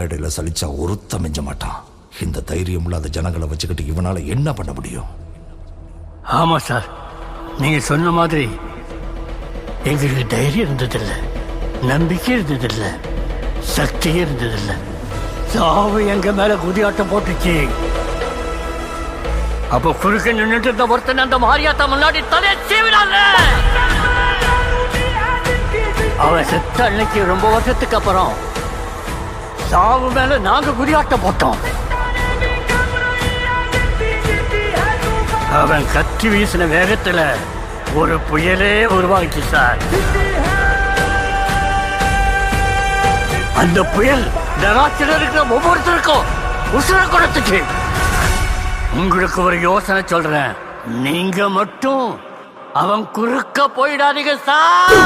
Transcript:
இடையில சலிச்சா ஒருத்த மிஞ்ச மாட்டான். இந்த தைரியம் இல்லாத ஜனங்களை வச்சுக்கிட்டு இவனால என்ன பண்ண முடியும்? ஆமா சார், நீங்க சொன்ன மாதிரி எங்களுக்கு தைரியம் இருந்ததில்லை, நம்பிக்கை இருந்ததில்லை, சக்தியே இருந்ததில்லை. சாவு எங்க மேல குதியாட்டம் போட்டுச்சு. அப்ப குறுக்க நின்றுட்டு இருந்த ஒருத்தன் அந்த மாரியாத்தா முன்னாடி தலையை சீவினாங்க. அவன் செத்த அன்னைக்கு ரொம்ப வருஷத்துக்கு அப்புறம் சாவு மேல நாங்க குதியாட்டம் போட்டோம். அவன் கத்தி வீசின வேகத்துல ஒரு புயலே உருவாகிச்சு சார். அந்த புயல் நராட்சியில் இருக்கிற ஒவ்வொருத்தருக்கும் உசுர கொடுத்துச்சு. உங்களுக்கு ஒரு யோசனை சொல்றேன், நீங்க மட்டும் அவன் குறுக்க போயிடாதீங்க சார்.